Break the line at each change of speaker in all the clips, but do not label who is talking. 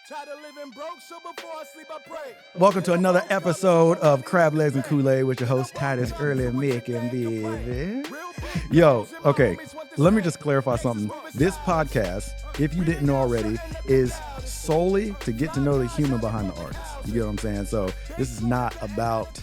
Tired of living broke, so before I sleep, I pray.
Welcome to another episode of Crab Legs and Kool-Aid with your host, Titus, Early and Mick and Baby. Yo, okay, let me just clarify something. This podcast, if you didn't know already, is solely to get to know the human behind the artist. You get what I'm saying? So this is not about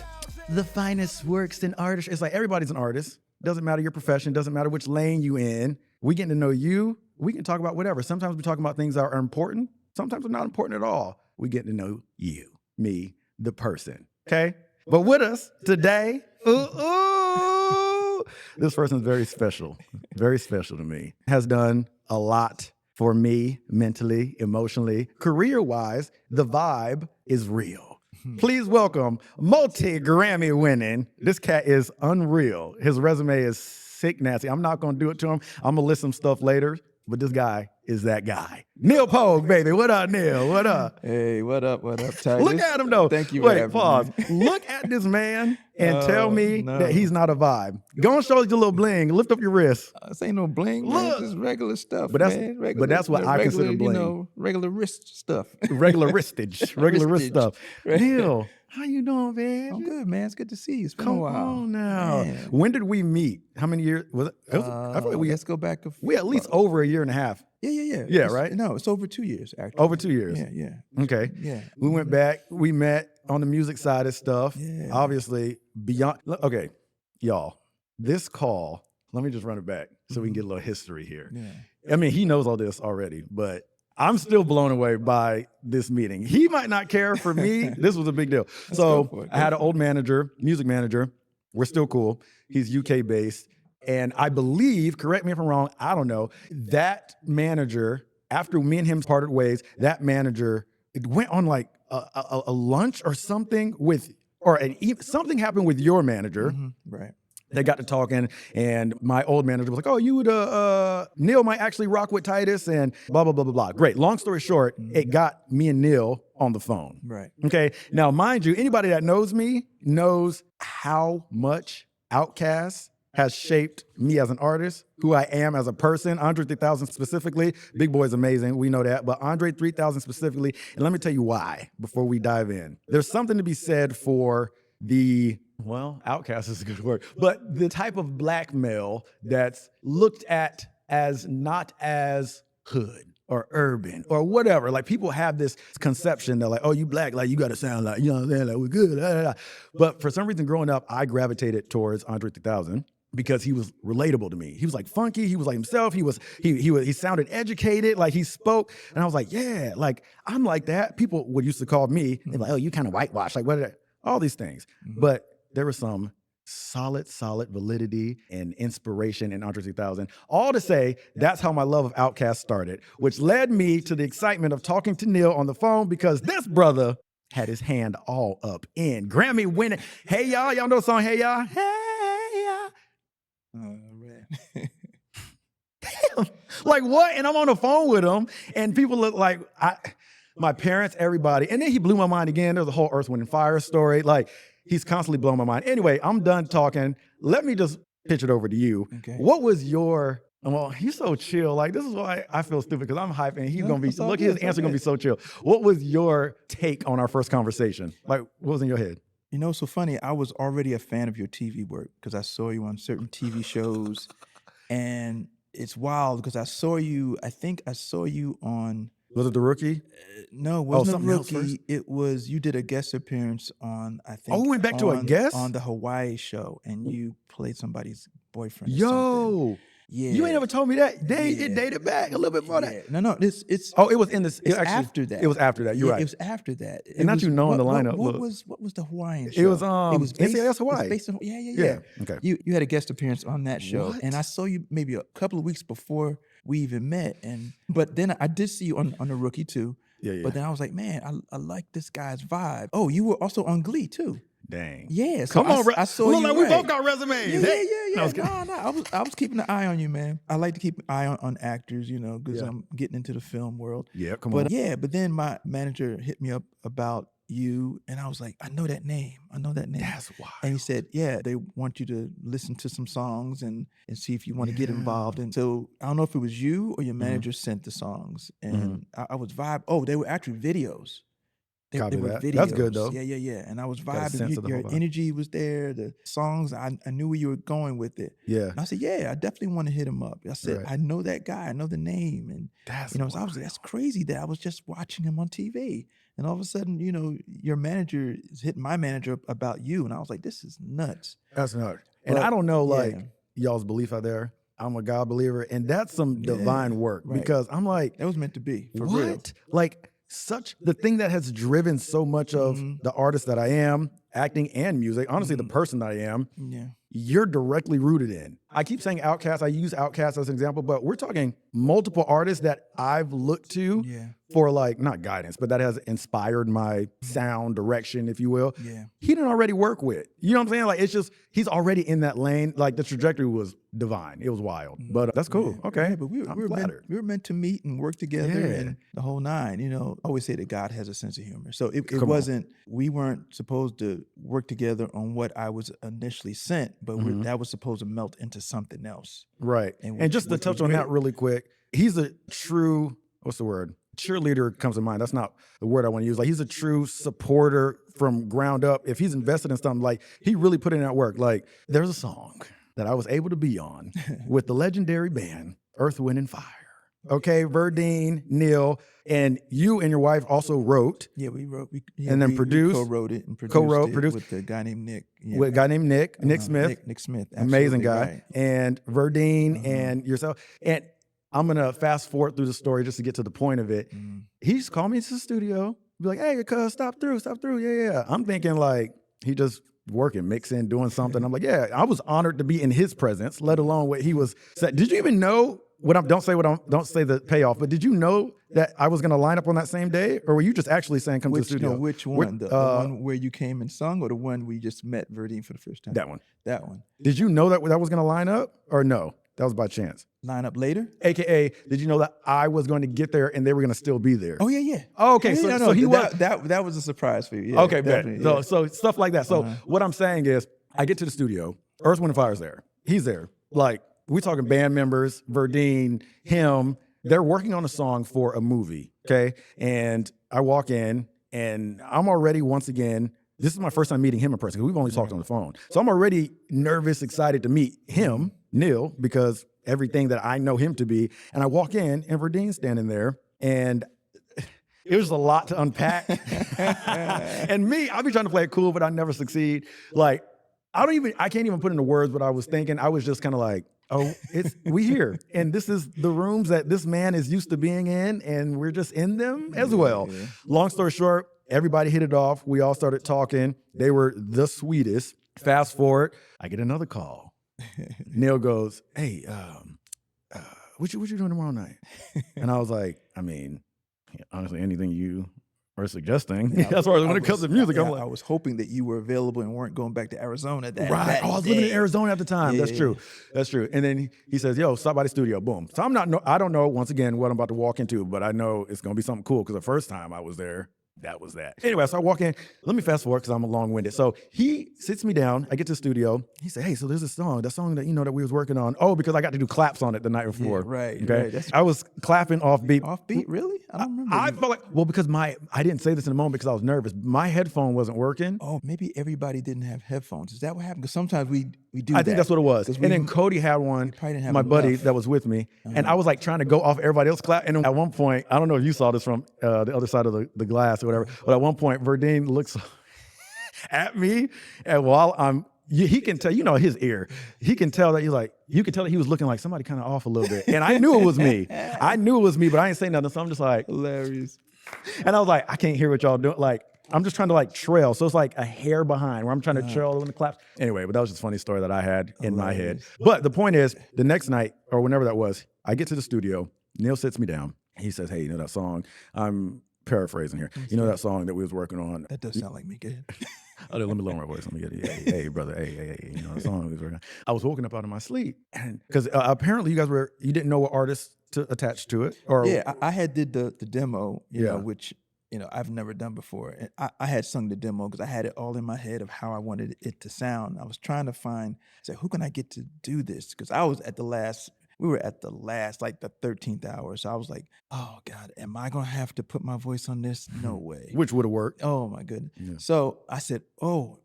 the finest works in artists. It's like everybody's an artist. Doesn't matter your profession. Doesn't matter which lane you in. We getting to know you. We can talk about whatever. Sometimes we talk about things that are important. Sometimes they're not important at all. We get to know you, me, the person, okay? But with us today, this person is very special to me. Has done a lot for me mentally, emotionally, career-wise. The vibe is real. Please welcome multi-Grammy-winning. This cat is unreal. His resume is sick nasty. I'm not going to do it to him. I'm going to list some stuff later. But this guy is that guy. Neal Pogue, baby. What up, Neal? What up?
Hey, what up, Titus?
Look at him, though.
Thank you.
Wait, pause. Look at this man and tell me that he's not a vibe. Go and show us your little bling. Lift up your wrist.
This ain't no bling, man.
Look.
It's just regular stuff,
But that's,
man.
but that's what I consider bling.
You know, regular wrist stuff.
Regular wristage. Regular wrist stuff.
Right.
Neal, how you doing, man?
I'm good, man. It's good to see you. It's been
Come
a while.
on now.
Man.
When did we meet? How many years? Was it? I feel like
Let's go back.
we at least over a year and a half.
Yeah.
Yeah, right?
No, it's over 2 years, actually.
Over 2 years.
Yeah.
Okay.
Yeah.
We went back. We met on the music side of stuff.
Yeah.
Obviously, beyond. Okay, y'all. This call. Let me just run it back so we can get a little history here.
Yeah.
I mean, he knows all this already, but I'm still blown away by this meeting. He might not care. For me, this was a big deal. So I had an old manager, music manager. We're still cool. He's UK based. And I believe, correct me if I'm wrong, I don't know, that manager, after me and him parted ways, that manager it went on like a lunch or something with, something happened with your manager.
Mm-hmm. Right.
They got to talking, and my old manager was like, "Oh, you would, Neal might actually rock with Titus," and blah, blah, blah, blah, blah. Great. Long story short, it got me and Neal on the phone.
Right.
Okay. Now, mind you, anybody that knows me knows how much Outkast has shaped me as an artist, who I am as a person. Andre 3000 specifically. Big Boy's amazing. We know that. But Andre 3000 specifically, and let me tell you why before we dive in. There's something to be said for Outkast is a good word, but the type of black male that's looked at as not as hood or urban or whatever. Like people have this conception that like, oh, you black, like you got to sound like, you know what I'm saying, like we're good. Blah, blah, blah. But for some reason growing up, I gravitated towards Andre 3000 because he was relatable to me. He was like funky. He was like himself. He sounded educated. Like he spoke. And I was like, yeah, like I'm like that. People would used to call me, they're like, oh, you kind of whitewash. Like what? All these things. But there was some solid validity and inspiration in Andre 3000. All to say, that's how my love of Outkast started, which led me to the excitement of talking to Neal on the phone because this brother had his hand all up in Grammy winning. Hey, y'all know the song, Hey, y'all? Hey, y'all.
Oh, man.
Like what? And I'm on the phone with him and people look like my parents, everybody. And then he blew my mind again. There's a whole Earth, Wind, and Fire story. Like he's constantly blowing my mind. Anyway, I'm done talking. Let me just pitch it over to you.
Okay.
What was your, well, he's so chill. Like this is why I feel stupid because I'm hyping. He's going to be, look, his answer going to be so chill. What was your take on our first conversation? Like what was in your head?
You know, so funny. I was already a fan of your TV work because I saw you on certain TV shows. And it's wild because I think I saw you on...
Was it The Rookie?
No, it wasn't The
else
Rookie.
first?
It was, you did a guest appearance on, I think.
Oh, we went back to a guest?
On the Hawaii show, and you played somebody's boyfriend or something.
Yo.
Yeah.
You ain't ever told me that. It dated back a little bit more than that.
No, it's
Oh, it was in this.
it's
actually,
after that.
It was after that. You're
Yeah,
right.
It was after that.
And not you knowing the lineup,
What
look.
was the Hawaiian show?
It was NCIS Hawaii.
It was based on, yeah.
Okay.
You had a guest appearance on that show,
What?
and I saw you maybe a couple of weeks before we even met. But then I did see you on The Rookie too.
Yeah.
But then I was like, man, I like this guy's vibe. Oh, you were also on Glee too.
Dang.
Yeah. So
Come on,
I saw
look
you.
like we
right.
both got resumes.
Yeah.
No, I was kidding.
No. I was keeping an eye on you, man. I like to keep an eye on actors, you know, because
Yeah.
I'm getting into the film world.
Yeah, come on.
But then my manager hit me up about you, and I was like, I know that name. I know that name.
That's wild.
And he said, yeah, they want you to listen to some songs and see if you want to get involved. And so I don't know if it was you or your manager sent the songs, and I was vibe. Oh, they were actually videos. They were
that.
videos.
That's good though.
Yeah. And I was
Got a sense
vibing.
of the
Your
whole vibe.
energy was there. The songs, I knew where you were going with it.
Yeah.
And I said, yeah, I definitely want to hit him up. I said,
Right.
I know that guy. I know the name. And
That's
so I was like, that's crazy that I was just watching him on TV. And all of a sudden, your manager is hitting my manager up about you. And I was like, this is nuts.
That's nuts. And
But,
I don't know,
yeah.
like, y'all's belief out there. I'm a God believer, and that's some divine work
right.
because I'm like,
That was meant to be, for
what?
real.
Like, the thing that has driven so much of the artist that I am, acting and music, honestly, the person that I am,
Yeah.
you're directly rooted in. I keep saying Outkast. I use Outkast as an example, but we're talking multiple artists that I've looked to for, like, not guidance, but that has inspired my sound direction, if you will.
Yeah.
He didn't already work with. You know what I'm saying? Like, it's just, he's already in that lane. Like, the trajectory was divine. It was wild. But that's cool. Okay.
Yeah, but we were meant to meet and work together and the whole nine. I always say that God has a sense of humor. So it wasn't, we weren't supposed to work together on what I was initially sent, but that was supposed to melt into something else.
Right. And just to touch on that really quick, he's a true, what's the word? Cheerleader comes to mind. That's not the word I want to use. Like, he's a true supporter from ground up. If he's invested in something, like, he really put in that work. Like, there's a song that I was able to be on with the legendary band Earth, Wind, and Fire. Okay, Verdine, Neal, and you and your wife also wrote.
Yeah, we wrote.
And then produced.
We co-wrote it and produced with a guy named Nick. Yeah.
With a guy named Nick Smith.
Nick Smith.
Amazing guy.
Right.
And Verdine and yourself. And I'm going to fast forward through the story just to get to the point of it. He just called me into the studio. Be like, hey, cuz, stop through. Yeah. I'm thinking, like, he just working, mixing, doing something. I'm like, yeah, I was honored to be in his presence, let alone what he was saying. Did you even know don't say the payoff, but did you know that I was going to line up on that same day? Or were you just actually saying come to the studio?
Which one? The one where you came and sung, or the one we just met Verdine for the first time?
That one.
That one.
Did you know that was going to line up, or no? That was by chance.
Line up later?
AKA, did you know that I was going to get there and they were going to still be there?
Oh, yeah.
Oh, okay.
Yeah,
so he was.
That was a surprise for you. Yeah,
okay,
definitely.
bet. So stuff like that. So what I'm saying is, I get to the studio. Earth, Wind, and Fire's there. He's there. Like, we talking band members, Verdine, him. They're working on a song for a movie, okay? And I walk in, and I'm already, once again, this is my first time meeting him in person, because we've only talked on the phone. So I'm already nervous, excited to meet him, Neal, because everything that I know him to be. And I walk in, and Verdine's standing there, and it was a lot to unpack. And me, I'll be trying to play it cool, but I never succeed. Like, I can't even put into words what I was thinking. I was just kind of like, oh, we here. And this is the rooms that this man is used to being in, and we're just in them as well. Yeah. Long story short, everybody hit it off. We all started talking. They were the sweetest. Fast forward, I get another call. Neal goes, hey, what you doing tomorrow night? And I was like, I mean, honestly, anything you are suggesting.
Yeah,
as far as when it comes to music, I'm like,
I was hoping that you were available and weren't going back to Arizona.
Right. I was living in Arizona at the time. Yeah, That's true. And then he says, yo, stop by the studio. Boom. So I don't know, once again, what I'm about to walk into, but I know it's going to be something cool, because the first time I was there, that was that. Anyway, so I walk in. Let me fast forward because I'm long-winded. So he sits me down. I get to the studio. He said, hey, so there's a song, that that we was working on. Oh, because I got to do claps on it the night before.
Yeah, right.
Okay.
Right.
I was clapping off beat.
Off beat, really? I don't remember.
I felt like, well, because I didn't say this in a moment because I was nervous. My headphone wasn't working.
Oh, maybe everybody didn't have headphones. Is that what happened? Because sometimes we do
I think that's what it was. And then Cody had one, my buddy that was with me. And I was like trying to go off everybody else clap. And at one point, I don't know if you saw this from the other side of the glass or whatever, but at one point, Verdine looks at me, and while he can tell, his ear. He can tell that you can tell that he was looking like somebody kind of off a little bit. And I knew it was me. But I ain't saying nothing. So I'm just like,
hilarious.
And I was like, I can't hear what y'all doing. Like, I'm just trying to trail. So it's like a hair behind where I'm trying to trail when the claps. Anyway, but that was just a funny story that I had in my head. But the point is, the next night, or whenever that was, I get to the studio. Neal sits me down. He says, hey, that song? I'm paraphrasing here. That song that we was working on?
That does sound like me. Good.
Oh, let me lower my voice. Let me get it. Hey, brother. Hey. The song we was working on. I was woken up out of my sleep, and because apparently you didn't know what artists to attach to it. Or
yeah, I had did the demo, which I've never done before. And I had sung the demo because I had it all in my head of how I wanted it to sound. I was trying to say, who can I get to do this? Because we were at the last, like the 13th hour. So I was like, oh God, am I going to have to put my voice on this? No way.
Which would have worked.
Oh my goodness.
Yeah.
So I said,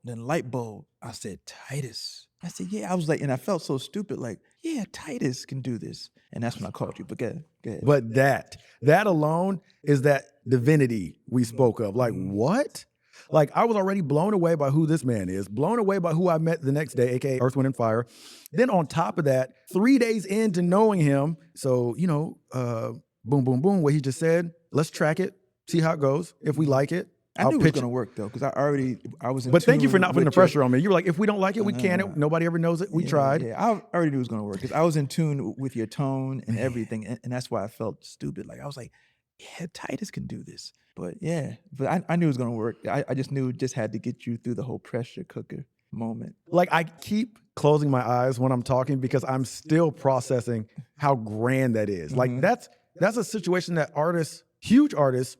then light bulb. I said, Titus. I said, yeah. I was like, and I felt so stupid, like, yeah, Titus can do this. And that's when I called you. But go ahead.
But that alone is that divinity we spoke of. Like, what? Like, I was already blown away by who this man is, blown away by who I met the next day, aka Earth, Wind, and Fire. Then on top of that, 3 days into knowing him, so, boom, boom, boom, what he just said, let's track it, see how it goes. If we like it,
I knew it was going to work though, because I was in
But thank you for not putting the
with your-
pressure on me. You were like, if we don't like it, we can't. Nobody ever knows it. We tried.
Yeah, I already knew it was going to work because I was in tune with your tone and everything. And that's why I felt stupid. Like I was like, yeah, Titus can do this. But I knew it was going to work. I just knew it just had to get you through the whole pressure cooker moment.
Like I keep closing my eyes when I'm talking because I'm still processing how grand that is. Like that's a situation that huge artists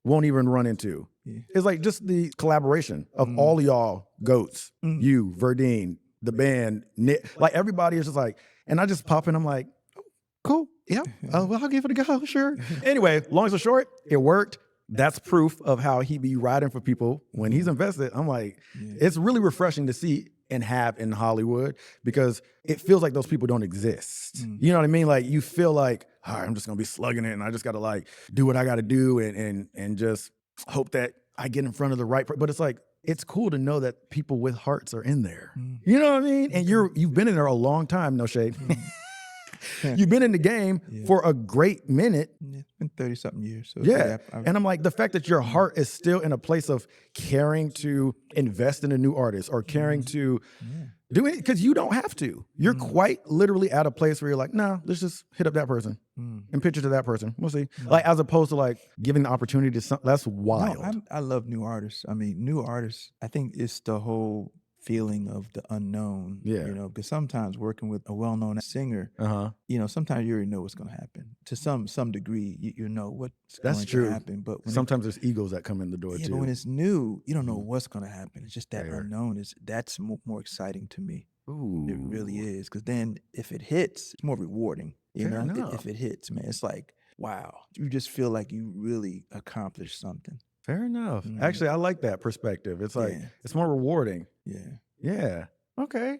won't even run into.
Yeah.
It's like just the collaboration of all of y'all goats, you, Verdine, the band, Nick, like everybody is just like, and I just pop in, I'm like, oh, cool, yeah, well, I'll give it a go, sure. Anyway, long story short, it worked. That's proof of how he be riding for people when he's invested. I'm like, it's really refreshing to see and have in Hollywood because it feels like those people don't exist. You know what I mean? Like you feel like, all right, I'm just gonna be slugging it and I just gotta like do what I gotta do and just hope that I get in front of the right but it's like, it's cool to know that people with hearts are in there. You know what I mean? And you've been in there a long time, no shade. You've been in the game for a great minute.
Yeah, it's been 30-something years. So
And I'm like, the fact that your heart is still in a place of caring to invest in a new artist or caring to do it, because you don't have to. You're quite literally at a place where you're like, nah, let's just hit up that person and pitch it to that person. We'll see. Like, as opposed to like giving the opportunity to some, that's wild.
No, I love new artists. I mean, new artists, I think it's the whole feeling of the unknown, because sometimes working with a well-known singer, sometimes you already know what's going to happen. To some degree, you know what's going to happen. But
sometimes there's egos that come in the door too.
But when it's new, you don't know what's going to happen. It's just that unknown that's more exciting to me.
Ooh.
It really is, because then if it hits, it's more rewarding.
Fair enough.
If it hits, man, it's like, wow, you just feel like you really accomplished something.
Fair enough. Actually, I like that perspective. It's like, it's more rewarding. Yeah. Okay.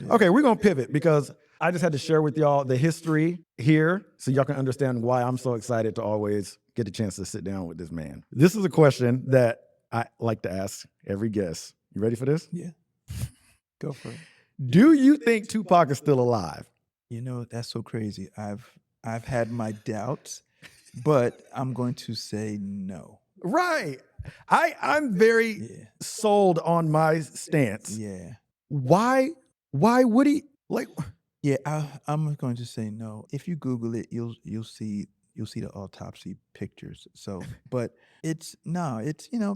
Okay, we're going to pivot because I just had to share with y'all the history here so y'all can understand why I'm so excited to always get a chance to sit down with this man. This is a question that I like to ask every guest. You ready for this?
Yeah. Go for it.
Do you think Tupac is still alive?
That's so crazy. I've had my doubts, but I'm going to say no.
Right. I'm very sold on my stance.
Yeah.
Why would he like?
Yeah, I'm going to say no. If you Google it, you'll see the autopsy pictures. So, but it's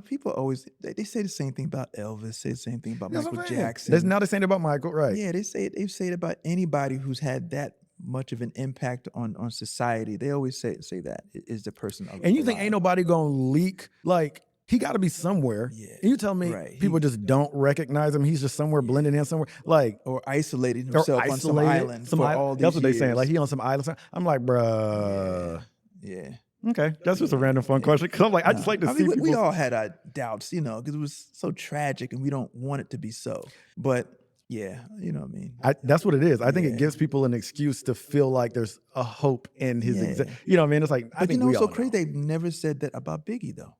people always they say the same thing about Elvis, say the same thing about Michael Jackson.
There's now the same about Michael, right?
Yeah, they say it about anybody who's had that much of an impact on society. They always say that is the person.
And you think ain't nobody gonna leak? Like, he got to be somewhere. Yeah. And you tell me people just don't recognize him. He's just somewhere blending in somewhere, like,
or isolating himself on some island for all these
That's what they
years.
saying. Like, he on some island. I'm like, bruh.
Yeah.
Okay, that's just a random fun question. Because I'm like, I just like to see people.
We all had our doubts, because it was so tragic, and we don't want it to be so. But yeah, you know what I mean.
That's what it is. I think it gives people an excuse to feel like there's a hope in his. You know what I mean? It's like, I think we all
so crazy. They've never said that about Biggie, though.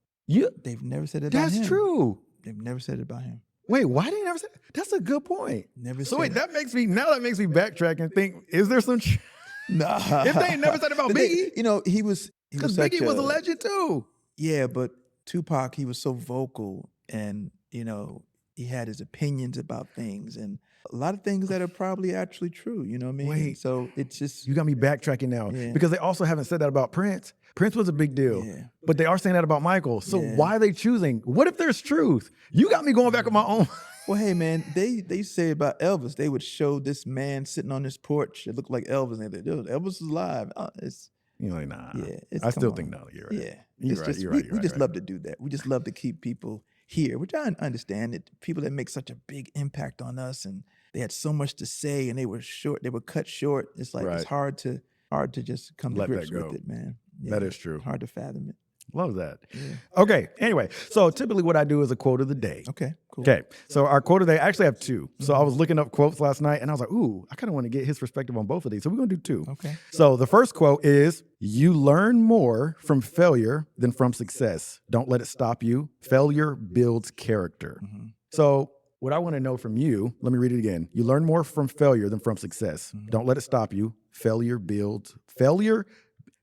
They've never said it about him.
That's true.
They've never said it about him.
Wait, why did they never say? That's a good point.
Never.
So wait, that makes me backtrack and think: is there some?
Nah.
If they ain't never said about Biggie,
he was
because Biggie was a legend too.
Yeah, but Tupac, he was so vocal, and he had his opinions about things, and a lot of things that are probably actually true. You know what I mean?
Wait,
so it's just
you got me backtracking now because they also haven't said that about Prince. Prince was a big deal, but they are saying that about Michael. So why are they choosing? What if there's truth? You got me going back on my own.
Well, hey man, they say about Elvis, they would show this man sitting on this porch. It looked like Elvis, and they Elvis is alive.
You're like, nah.
Yeah,
I still
come
think
on.
no. You're right.
Yeah,
You're right. You're right.
we just love to do that. We just love to keep people here, which I understand. That people that make such a big impact on us, and they had so much to say, and they were cut short. It's like it's
Right.
hard to just come to
Let that
grips with
go.
it, man.
That is true.
Hard to fathom it.
Love that.
Yeah.
Okay. Anyway, so typically what I do is a quote of the day.
Okay, cool.
Okay. So our quote of the day, I actually have two. So I was looking up quotes last night and I was like, ooh, I kind of want to get his perspective on both of these. So we're going to do two.
Okay.
So the first quote is, you learn more from failure than from success. Don't let it stop you. Failure builds character. So what I want to know from you, let me read it again. You learn more from failure than from success. Don't let it stop you. Failure.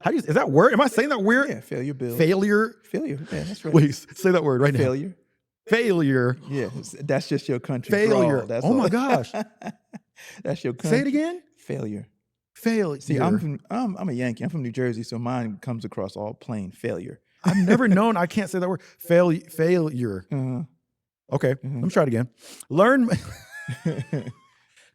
How do you, is that word? Am I saying that weird?
Yeah, failure builds.
Failure.
Failure. Yeah, that's right.
Wait, say that word right now.
Failure.
Failure.
Yeah, that's just your country.
Failure.
Drawl. That's
Oh
all.
my gosh.
That's your country.
Say it again.
Failure.
Failure.
See, I'm a Yankee. I'm from New Jersey, so mine comes across all plain. Failure.
I've never known I can't say that word. Failure.
Uh-huh.
Okay, let me try it again. Learn.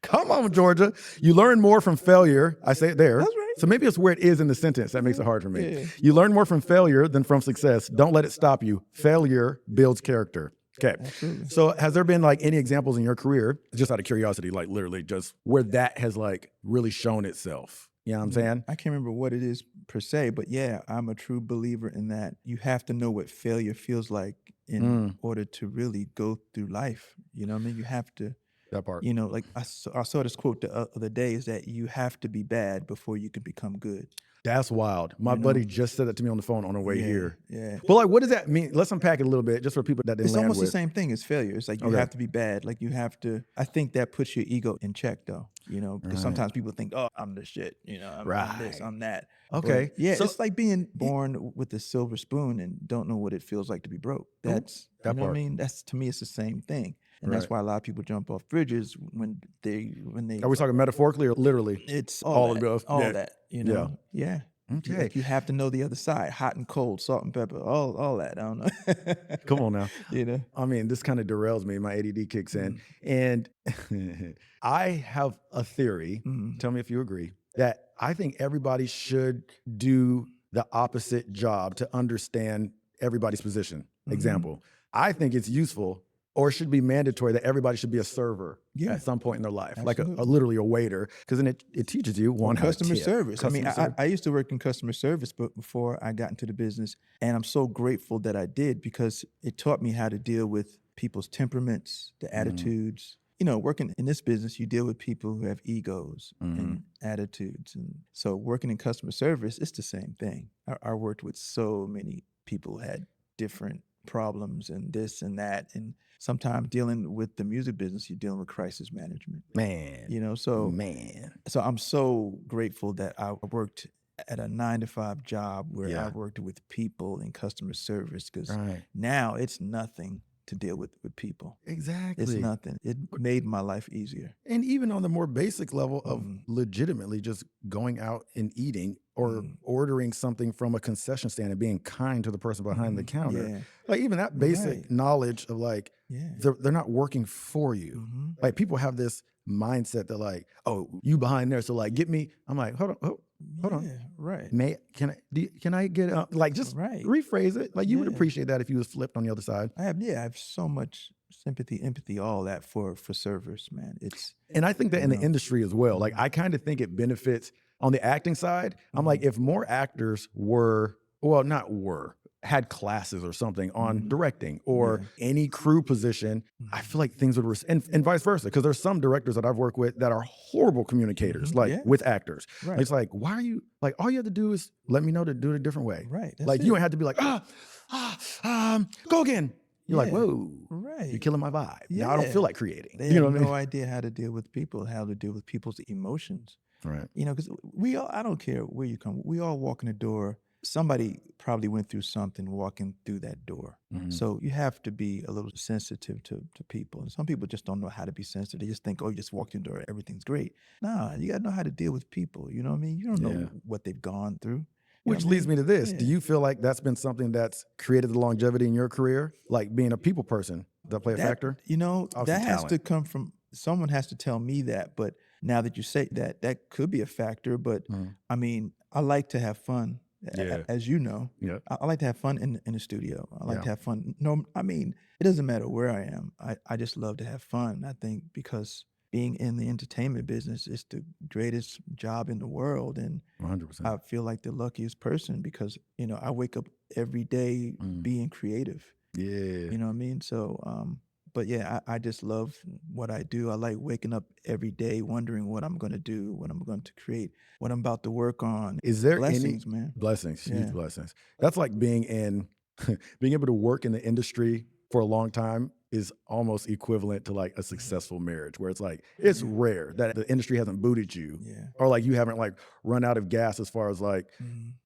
Come on, Georgia. You learn more from failure. I say it there.
That's right.
So maybe it's where it is in the sentence that makes it hard for me.
Yeah.
You learn more from failure than from success. Don't let it stop you. Failure builds character. Okay.
Absolutely.
So has there been like any examples in your career, just out of curiosity, like literally just where that has like really shown itself? You know what I'm saying?
I can't remember what it is per se, but yeah, I'm a true believer in that. You have to know what failure feels like in order to really go through life. You know what I mean? You have to,
That part.
you know, like I saw this quote the other day, is that you have to be bad before you can become good.
That's wild. My buddy just said that to me on the phone on the way here.
Yeah.
But like, what does that mean? Let's unpack it a little bit just for people that didn't
It's
land
almost
with.
the same thing as failure. It's like you have to be bad. Like you have to, I think that puts your ego in check though, you know, because sometimes people think, oh, I'm the shit, you know, I'm this, I'm that.
Okay.
But yeah,
So-
it's like being born with a silver spoon and don't know what it feels like to be broke. That's,
that
you know what
part.
I mean? That's, to me, it's the same thing. And that's why a lot of people jump off bridges when they.
Are we talking metaphorically or literally?
It's
all
all
of
that,
both?
all
Yeah.
that, you know? Yeah.
Okay.
Like you have to know the other side, hot and cold, salt and pepper, all that. I don't know.
Come on now.
You know?
I mean, this kind of derails me. My ADD kicks in. And I have a theory, tell me if you agree, that I think everybody should do the opposite job to understand everybody's position. Example, I think it's useful or should be mandatory that everybody should be a server at some point in their life, like literally a waiter, because then it teaches you how to
customer
tip.
service.
Customer service.
I used to work in customer service, but before I got into the business, and I'm so grateful that I did because it taught me how to deal with people's temperaments, the attitudes. You know, working in this business, you deal with people who have egos and attitudes, and so working in customer service, it's the same thing. I worked with so many people who had different problems and this and that, and sometimes dealing with the music business, you're dealing with crisis management.
Man.
You know, so I'm so grateful that I worked at a 9-to-5 job where I worked with people in customer service, because now it's nothing to deal with people.
Exactly.
It's nothing. It made my life easier.
And even on the more basic level of legitimately just going out and eating or ordering something from a concession stand and being kind to the person behind the counter.
Yeah.
Like even that basic knowledge of like, they're not working for you. Like people have this mindset that like, oh, you behind there, so like get me. I'm like, hold on.
Yeah, right.
Can I get like just rephrase it? Like you would appreciate that if you was flipped on the other side.
I have so much sympathy, empathy, all that for servers, man.
And I think that in the industry as well. Like I kind of think it benefits on the acting side. I'm like, if more actors had classes or something on directing or any crew position, I feel like things would, and vice versa. Because there's some directors that I've worked with that are horrible communicators, like with actors.
Right.
It's like, why are you, like, all you have to do is let me know to do it a different way.
Right.
Like, you don't have to be like, go again. You're like, whoa, you're killing my vibe.
Yeah.
Now I don't feel like creating.
They have no idea how to deal with people, how to deal with people's emotions.
Right.
You know, because I don't care where you come, we all walk in the door. Somebody probably went through something walking through that door. So you have to be a little sensitive to people. And some people just don't know how to be sensitive. They just think, oh, you just walked in the door, everything's great. Nah, you got to know how to deal with people. You know what I mean? You don't know what they've gone through.
Which leads me to this. Do you feel like that's been something that's created the longevity in your career? Like being a people person, does that play a factor?
You know,
Obviously
that has
talent.
to come from, someone has to tell me that. But now that you say that, that could be a factor. But I mean, I like to have fun.
Yeah.
As you know,
Yeah.
I like to have fun in the studio. I like
Yeah.
to have fun. No, I mean, it doesn't matter where I am. I just love to have fun. I think because being in the entertainment business is the greatest job in the world. And
100%.
I feel like the luckiest person because, I wake up every day being creative.
Yeah.
You know what I mean? So, but yeah, I just love what I do. I like waking up every day wondering what I'm going to do, what I'm going to create, what I'm about to work on.
Is there any
Blessings, man.
blessings, huge
Yeah.
blessings? That's like being in, being able to work in the industry for a long time is almost equivalent to like a successful marriage, where it's like, it's rare that the industry hasn't booted you
Yeah.
or like you haven't like run out of gas as far as like,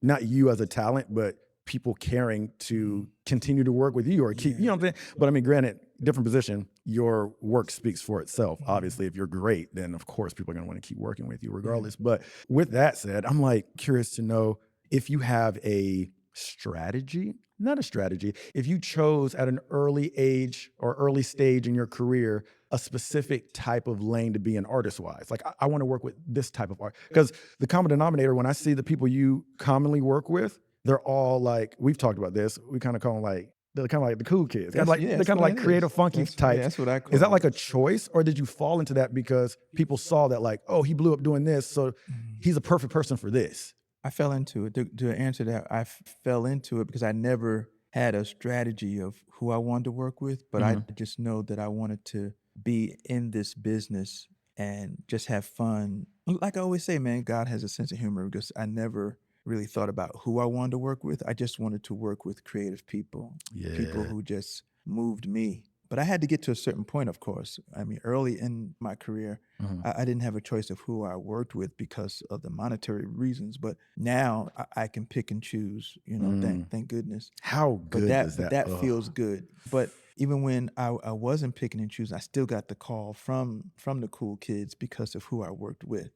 not you as a talent, but people caring to continue to work with you or keep, you know what I'm saying? But I mean, granted, different position, your work speaks for itself. Obviously, if you're great, then of course people are going to want to keep working with you regardless. But with that said, I'm like curious to know if you have a strategy, not a strategy, if you chose at an early age or early stage in your career, a specific type of lane to be in artist wise. Like I want to work with this type of art. Because the common denominator, when I see the people you commonly work with, they're all like, we've talked about this. We kind of call them like, they're kind of like the cool kids. They're
That's
kind of
what
like
it
creative,
is.
funky types.
That's what I call
Is that
it.
like a choice, or did you fall into that because people saw that like, oh, he blew up doing this, so he's a perfect person for this?
I fell into it. To answer that, I fell into it because I never had a strategy of who I wanted to work with, but I just know that I wanted to be in this business and just have fun. Like I always say, man, God has a sense of humor because I never really thought about who I wanted to work with. I just wanted to work with creative people, people who just moved me. But I had to get to a certain point, of course. I mean, early in my career, I didn't have a choice of who I worked with because of the monetary reasons. But now I can pick and choose. Thank goodness.
How good does
But
that?
that feels good. But even when I wasn't picking and choosing, I still got the call from the cool kids because of who I worked with.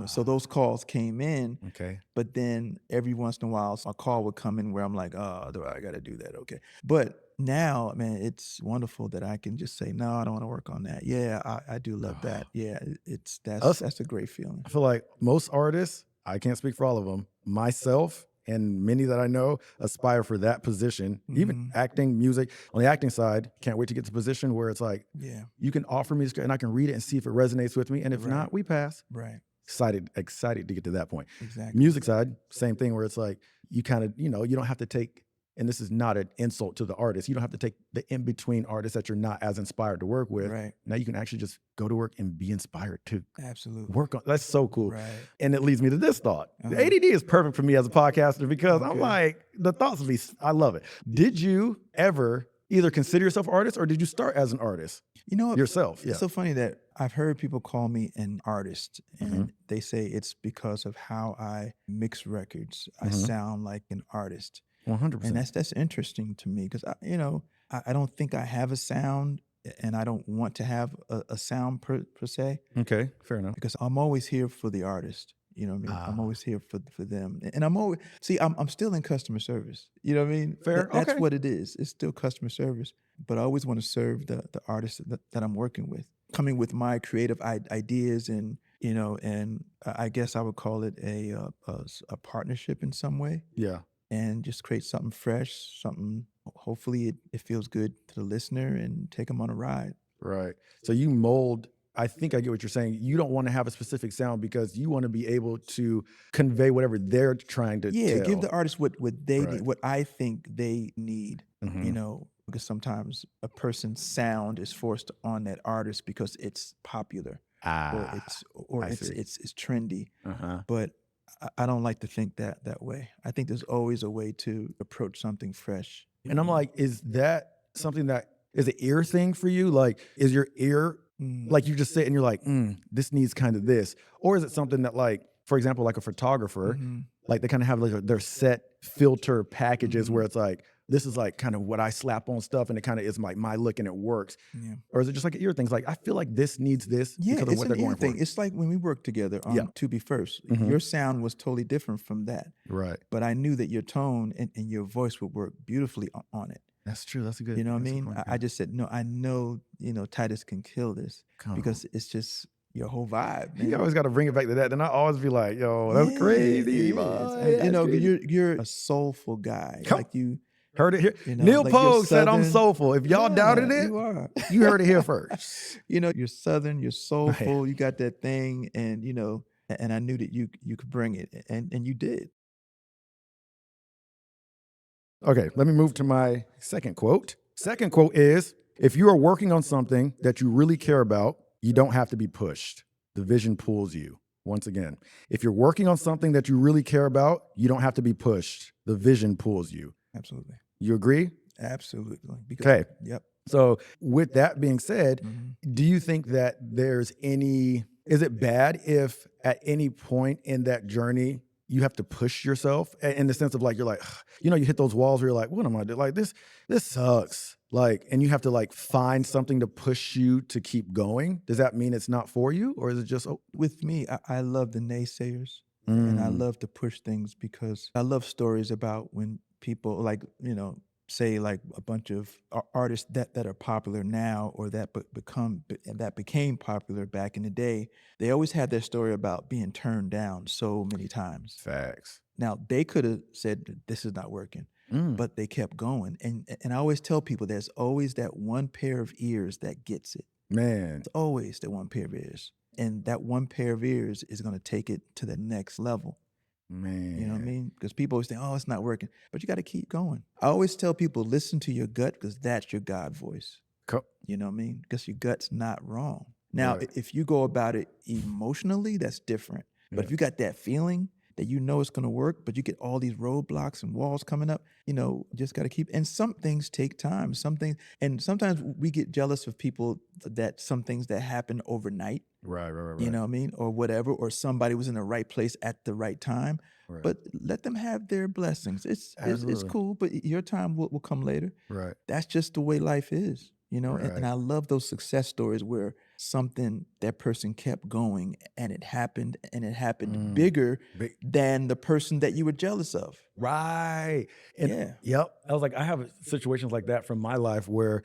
So those calls came in.
Okay.
But then every once in a while, a call would come in where I'm like, oh, I got to do that. Okay. But now, man, it's wonderful that I can just say, no, I don't want to work on that. Yeah, I do love that. Yeah, that's a great feeling.
I feel like most artists, I can't speak for all of them, myself and many that I know aspire for that position, even acting, music. On the acting side, can't wait to get to a position where it's like, you can offer me this and I can read it and see if it resonates with me. And if not, we pass.
Right.
Excited to get to that point.
Exactly.
Music side, same thing where it's like, you kind of, you don't have to take, and this is not an insult to the artist, you don't have to take the in-between artists that you're not as inspired to work with.
Right.
Now you can actually just go to work and be inspired to
Absolutely
work on. That's so cool.
Right.
And it leads me to this thought. The ADD is perfect for me as a podcaster because I'm like, the thoughts will be, I love it. Did you ever either consider yourself an artist or did you start as an artist? Yourself. Yeah.
It's so funny that I've heard people call me an artist and they say it's because of how I mix records. I sound like an artist.
100%.
And that's interesting to me because I don't think I have a sound and I don't want to have a sound per se.
Okay, fair enough.
Because I'm always here for the artist. You know what I mean? I'm always here for them. And I'm still in customer service. You know what I mean?
Fair.
That's
Okay.
what it is. It's still customer service. But I always want to serve the artist that I'm working with, coming with my creative ideas and I guess I would call it a partnership in some way.
Yeah.
And just create something fresh, something hopefully it feels good to the listener and take them on a ride.
Right. So you mold, I think I get what you're saying. You don't want to have a specific sound because you want to be able to convey whatever they're trying to tell.
Give the artist what they
Right.
need, what I think they need, because sometimes a person's sound is forced on that artist because it's popular or it's trendy. But I don't like to think that way. I think there's always a way to approach something fresh.
And I'm like, is that something that is an ear thing for you? Like, is your ear, like you just sit and you're like, this needs kind of this? Or is it something that like, for example, like a photographer, like they kind of have like their set filter packages where it's like, this is like kind of what I slap on stuff and it kind of is like my look and it works.
Yeah.
Or is it just like an ear thing? It's like, I feel like this needs this because of
it's
what they're
an ear
going
thing.
for.
It's like when we worked together on To Be First. Your sound was totally different from that.
Right.
But I knew that your tone and your voice would work beautifully on it.
That's true. That's a good.
You know what I
that's a
mean?
point,
I just said, no, I know, Titus can kill this because it's just, your whole vibe, man.
You always got to bring it back to that. Then I always be like, yo, that's crazy.
It is.
Boy,
You know,
crazy.
you're a soulful guy.
Come.
Like you
Heard it here.
know,
Neal
like you're
Pogue said I'm
Southern.
soulful. If y'all doubted it,
you are.
you heard it here first.
You know, you're Southern, you're soulful, you got that thing, and you know, and I knew that you could bring it, and you did.
Okay, let me move to my second quote. Second quote is, if you are working on something that you really care about, you don't have to be pushed. The vision pulls you. Once again, if you're working on something that you really care about, you don't have to be pushed. The vision pulls you.
Absolutely.
You agree?
Absolutely.
Okay.
Yep.
So with that being said,
Mhm.
do you think that is it bad if at any point in that journey you have to push yourself in the sense of like, you're like, you hit those walls where you're like, what am I doing? Like this sucks. Like, and you have to like find something to push you to keep going. Does that mean it's not for you? Or is it just,
With me, I love the naysayers, and I love to push things because I love stories about when people like, say like a bunch of artists that are popular now or that became popular back in the day. They always had their story about being turned down so many times.
facts?
Now they could have said this is not working, but they kept going. And I always tell people there's always that one pair of ears that gets it.
Man.
It's always the one pair of ears. And that one pair of ears is going to take it to the next level.
Man.
You know what I mean? Because people always think, oh, it's not working. But you got to keep going. I always tell people, listen to your gut because that's your God voice. You know what I mean? Because your gut's not wrong. Now,
Right.
if you go about it emotionally, that's different. But if you got that feeling that you know it's going to work, but you get all these roadblocks and walls coming up, just got to keep. And some things take time. And sometimes we get jealous of people that some things that happen overnight.
Right.
You know what I mean? Or whatever, or somebody was in the right place at the right time.
Right.
But let them have their blessings. It's
Absolutely.
cool, but your time will come later.
Right.
That's just the way life is, And
Right.
I love those success stories where something that person kept going and it happened bigger than the person that you were jealous of.
Right. And
Yeah.
Yep. I was like, I have situations like that from my life where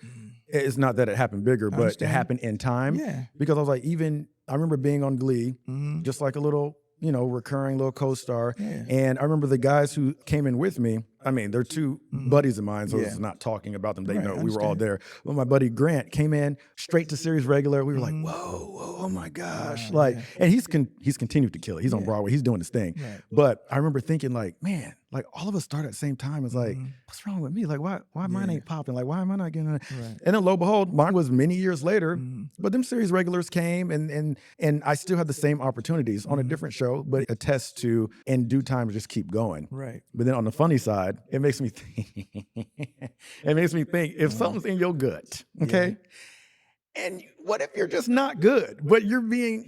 it's not that it happened bigger, but it
understand.
happened in time.
Yeah.
Because I was like, I remember being on Glee,
Mhm.
just like a little, recurring little co-star.
Yeah.
And I remember the guys who came in with me, they're two buddies of mine, so
Yeah.
it's not talking about them. They
Right,
know
I
we were all
understand.
there. But my buddy Grant came in straight to series regular. We were like, whoa, oh my gosh. And he's continued to kill it. He's on Broadway. He's doing his thing.
Right.
But I remember thinking like, man, like all of us started at the same time. It's like, what's wrong with me? Like, why mine ain't popping? Like, why am I not getting it?
Right.
And then lo and behold, mine was many years later. But them series regulars came and I still had the same opportunities on a different show, but it attests to in due time just keep going.
Right.
But then on the funny side, it makes me think if something's in your gut, okay? And what if you're just not good, but you're being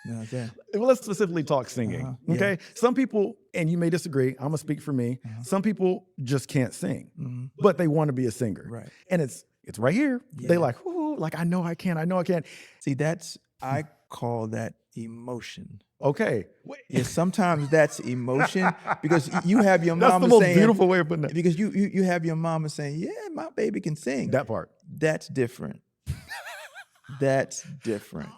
No, yeah.
well, let's specifically talk singing,
Yeah.
okay? Some people, and you may disagree, I'm gonna speak for me, some people just can't sing, but they want to be a singer.
Right.
And it's right here. They like, ooh, like I know I can.
See, I call that emotion.
Okay.
Yeah, sometimes that's emotion because you have your
That's
mama
the most
saying,
beautiful way of putting it.
because you have your mama saying, yeah, my baby can sing.
That part.
That's different. That's different.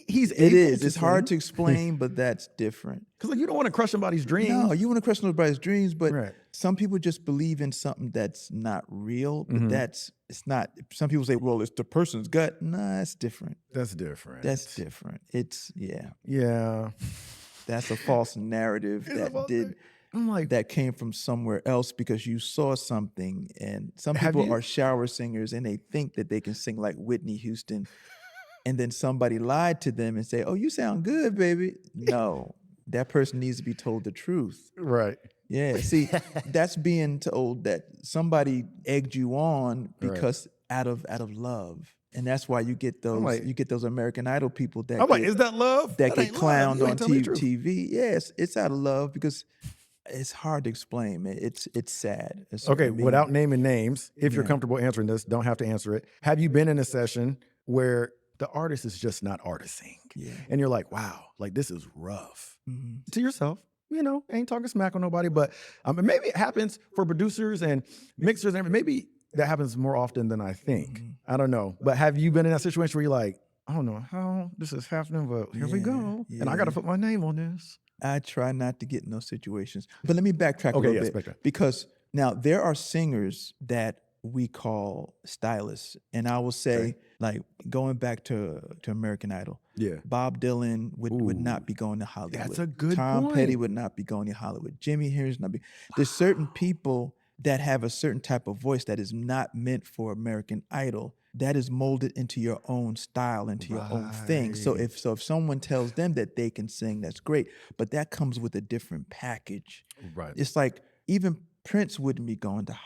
It
is. It's hard to explain, but that's different.
Because like, you don't want to crush somebody's dreams.
No, you want to crush nobody's dreams, but
Right.
some people just believe in something that's not real. But it's not. Some people say, well, it's the person's gut. Nah, it's different.
That's different.
That's different.
Yeah.
That's a false narrative
I'm like,
that came from somewhere else because you saw something. And some people are shower singers and they think that they can sing like Whitney Houston. And then somebody lied to them and say, oh, you sound good, baby. No, that person needs to be told the truth.
right.
Yeah. See, that's being told that somebody egged you on because out of love. And that's why you get those American Idol people that
I'm like, is that love?
that get
ain't
clowned
love. You
on
ain't telling me the truth.
TV. Yes, it's out of love because it's hard to explain, man. It's sad.
Okay, without naming names, if you're
Yeah.
comfortable answering this, don't have to answer it. Have you been in a session where the artist is just not artisting?
Yeah.
And you're like, wow, like this is rough.
Mhm.
To yourself, ain't talking smack on nobody, but maybe it happens for producers and mixers, and maybe that happens more often than I think. I don't know. But have you been in that situation where you're like, I don't know how this is happening, but here we
Yeah,
go. And I got to
yeah.
put my name on this.
I try not to get in those situations. But let me backtrack a
Okay,
little
yes,
bit
backtrack.
because now there are singers that we call stylists. And I will say, like going back to American Idol,
Yeah.
Bob Dylan would
Ooh,
not be going to Hollywood.
that's a good
Tom Petty
point.
would not be going to Hollywood. Jimmy Henry's not be. There's certain people that have a certain type of voice that is not meant for American Idol. That is molded into your own style, into your own thing. So
Right.
if someone tells them that they can sing, that's great. But that comes with a different package.
Right.
It's like even Prince wouldn't be going to
That's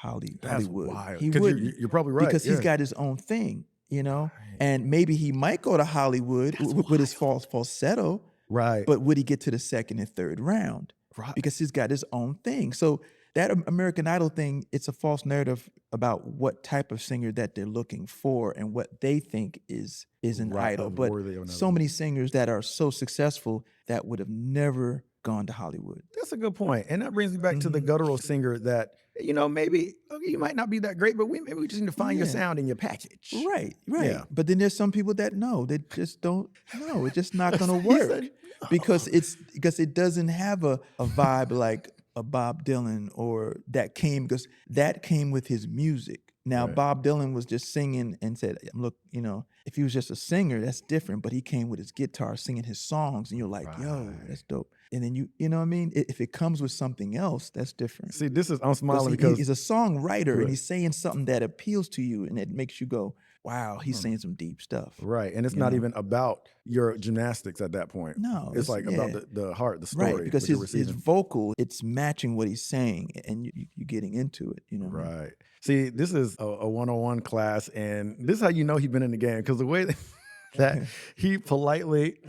Hollywood.
wild.
He
'Cause
wouldn't
you're probably right.
because he's
Yeah.
got his own thing,
Right.
and maybe he might go to Hollywood
That's
with his
wild.
falsetto,
Right.
but would he get to the second and third round?
Right.
Because he's got his own thing. So that American Idol thing, it's a false narrative about what type of singer that they're looking for and what they think is an
Right,
idol.
of
But
worthy of an
so
idol.
many singers that are so successful that would have never gone to Hollywood.
That's a good point. And that brings me back to the
Mhm.
guttural singer that, maybe okay, you might not be that great, but maybe we just need to find your
Yeah.
sound in your package.
Right.
Yeah.
But then there's some people that know, they just don't know. It's just not gonna
He
work
said,
because it doesn't have a vibe like a Bob Dylan or that came with his music. Now
Right.
Bob Dylan was just singing and said, look, if he was just a singer, that's different. But he came with his guitar singing his songs, and you're like, yo,
Right.
that's dope. And then you know what I mean? If it comes with something else, that's different.
See, I'm
Because
smiling because
he's a songwriter
Right.
and he's saying something that appeals to you and it makes you go, wow, he's
Hmm.
saying some deep stuff.
right. And it's
you
not
know?
even about your gymnastics at that point.
No,
It's like about
yeah.
the heart, the story,
Right, because
what you're
his
receiving.
vocal, it's matching what he's saying and you're getting into it, you know what I mean?
Right. See, this is a one-on-one class, and this is how you know he's been in the game, because the way that he politely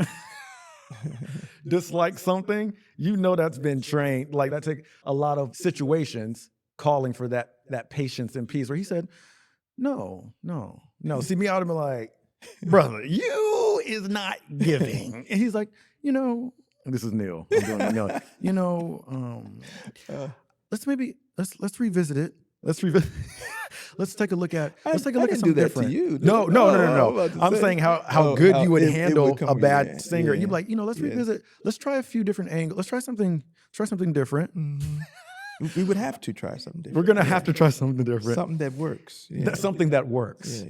dislikes something, that's been trained. Like that take a lot of situations calling for that patience and peace. Where he said, "No, no, no." See, me, I would have been like, "Brother, you is not giving." And he's like, this is Neal. I'm doing Neal.
Uh,
Let's revisit it. Let's revisit. Let's take a look at. Let's take a
I
look at
didn't
something
do that
different.
to you.
No,
did I?
no, no,
Oh,
no,
I'm
no.
about to
I'm
say.
saying how
Oh,
good
how
you would
it
handle
would come
a
with-
bad
yeah,
singer.
yeah.
You'd be like, let's
Yeah.
revisit. Let's try a few different angles. Let's try something different.
Mhm. We would have to try something different.
We're gonna
yeah.
have to try something different.
Something that works. Yeah.
That's something that works.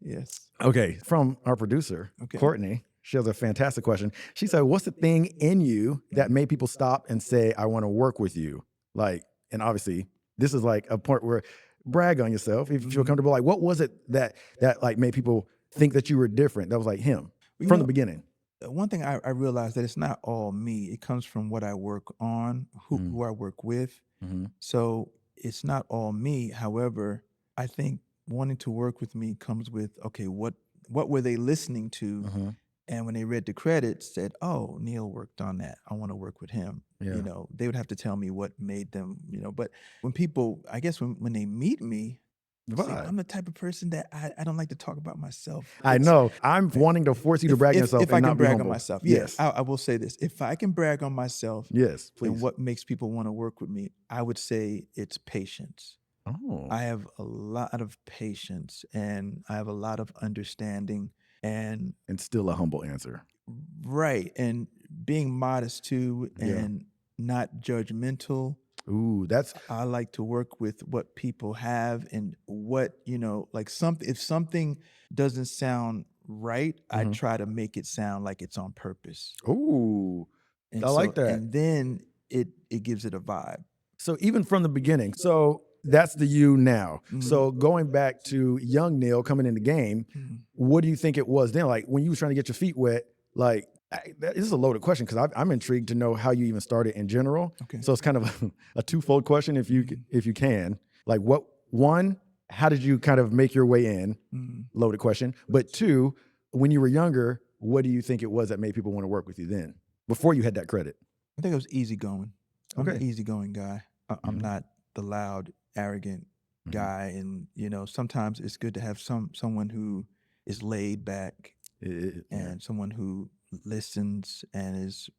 Yes.
Okay, from our producer,
Okay.
Courtney. She has a fantastic question. She said, "What's the thing in you that made people stop and say, I want to work with you?" Like, and obviously, this is like a point where brag on yourself if you feel
Mhm.
comfortable. Like, what was it that like made people think that you were different? That was like him
You
from
know,
the beginning.
One thing I realized that it's not all me. It comes from what I work on,
Mhm.
who I work with.
Mm-hmm.
So it's not all me. However, I think wanting to work with me comes with, okay, what were they listening to?
Mm-hmm.
And when they read the credits, said, "Oh, Neal worked on that. I want to work with him."
Yeah.
They would have to tell me what made them. But when people, I guess when they meet me, see,
Vibe.
I'm the type of person that I don't like to talk about myself.
I
It's-
know. I'm wanting to force you to brag on yourself
if I
and
can
not be
brag on
humble.
myself,
Yes.
I will say this: if I can brag on myself
Yes,
and
please.
what makes people want to work with me, I would say it's patience.
Oh.
I have a lot of patience and I have a lot of understanding and
Still a humble answer.
right and being modest too
Yeah.
and not judgmental.
Ooh, that's
I like to work with what people have and what, like if something doesn't sound right, I
Mhm.
try to make it sound like it's on purpose.
ooh.
And
I like
so
that.
and then it gives it a vibe.
So even from the beginning, so that's the you now.
Mhm.
So going back to young Neal coming in the game,
Mhm.
what do you think it was then? Like when you was trying to get your feet wet, like this is a loaded question because I'm intrigued to know how you even started in general.
Okay.
So it's kind of a twofold question if you can. Like how did you kind of make your way in?
Mhm.
Loaded question. But two, when you were younger, what do you think it was that made people want to work with you then? Before you had that credit.
I think I was easygoing. I'm an
Okay.
easygoing guy. I'm
Mhm.
not the loud, arrogant
Mhm.
guy. And sometimes it's good to have someone who is laid back
Yeah.
and someone who listens and who's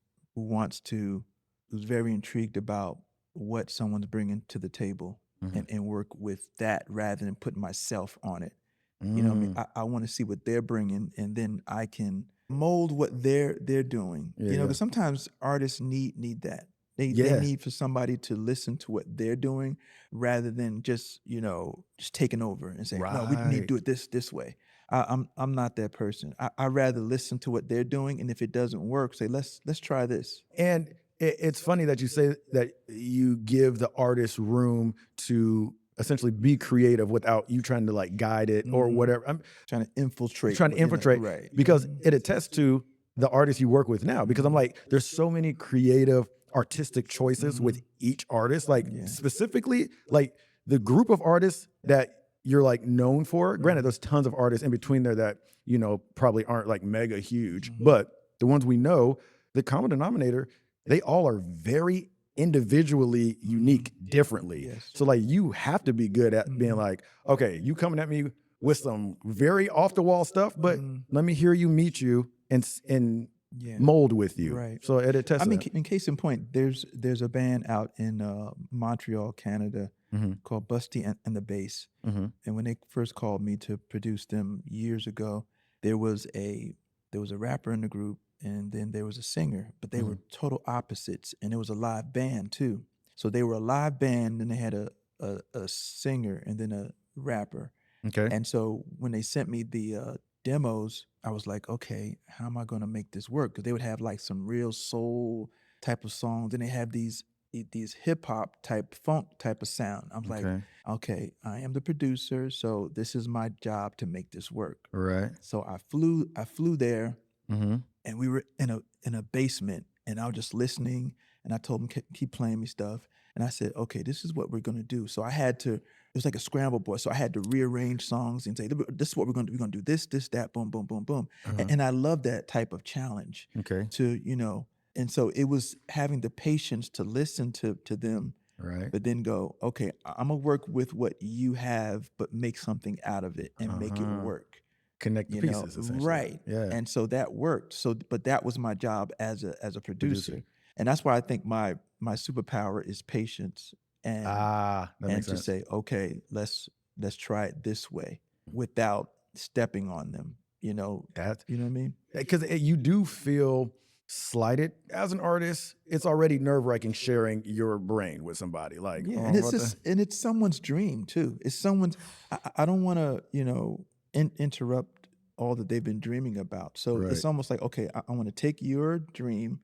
very intrigued about what someone's bringing to the table
Mhm.
and work with that rather than putting myself on it. You know what I mean? I want to see what they're bringing, and then I can mold what they're doing.
Yeah,
You know,
yeah.
because sometimes artists need that. They
Yeah.
need for somebody to listen to what they're doing rather than just just taking over and saying, no, we need to
Right.
do it this way. I'm not that person. I rather listen to what they're doing, and if it doesn't work, say let's try this.
And it's funny that you say that you give the artist room to essentially be creative without you trying to like guide it or whatever. I'm
Trying to infiltrate.
trying to infiltrate,
Right.
because it attests to the artists you work with now. Because I'm like, there's so many creative, artistic choices with each artist. Like specifically, like the group of artists that you're like known for. Granted, there's tons of artists in between there that probably aren't like mega huge, but the ones we know, the common denominator, they all are very individually unique differently.
Yes.
So like you have to be good at being like, okay, you coming at me with some very off the wall stuff, but let me hear you meet you and mold with you.
Right.
So it attests.
I mean,
to that.
in case in point, there's a band out in Montreal, Canada, called Busty and the Bass. And when they first called me to produce them years ago, there was a rapper in the group, and then there was a singer, but they were total opposites, and it was a live band too. So they were a live band, and they had a singer and then a rapper.
Okay.
And so when they sent me the demos, I was like, okay, how am I going to make this work? Because they would have like some real soul type of songs, and they have these hip hop type funk type of sound. I'm like, okay, I am the producer, so this is my job to make this work.
Right.
So I flew there, and we were in a basement, and I was just listening, and I told them keep playing me stuff, and I said, okay, this is what we're gonna do. So I had to. It was like a scramble board, so I had to rearrange songs and say, this is what we're gonna do. We're gonna do this, that, boom, boom, boom, boom. And I love that type of challenge.
Okay.
To and so it was having the patience to listen to them,
Right.
but then go, okay, I'm gonna work with what you have, but make something out of it and make it work.
Connect the pieces, essentially.
Right?
Yeah.
And so that worked. So, but that was my job as a producer, and that's why I think my superpower is patience and
that makes
to
sense.
say, okay, let's try it this way without stepping on them.
That
You know what I mean?
because you do feel slighted as an artist. It's already nerve-wracking sharing your brain with somebody. Like,
Yeah,
oh,
and
what the-
and it's someone's dream too. It's someone's. I don't want to interrupt all that they've been dreaming about. So
Right.
it's almost like, okay, I want to take your dream,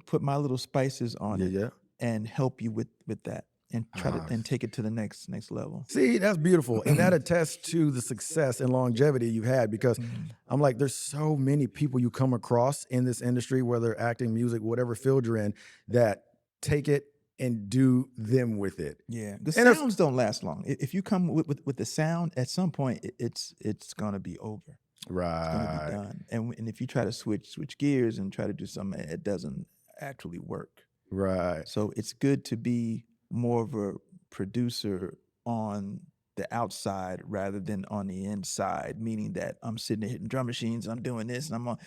put my little spices on it,
Yeah.
and help you with that, and try to and take it to the next level.
See, that's beautiful. And that attests to the success and longevity you've had, because I'm like, there's so many people you come across in this industry, whether acting, music, whatever field you're in, that take it and do them with it.
Yeah, the
And
sounds don't last long. If you come with the sound, at some point it's gonna be over. It's gonna be done. And if you try to switch gears and try to do something, it doesn't actually work.
Right.
So it's good to be more of a producer on the outside rather than on the inside, meaning that I'm sitting there hitting drum machines, I'm doing this, and I'm on.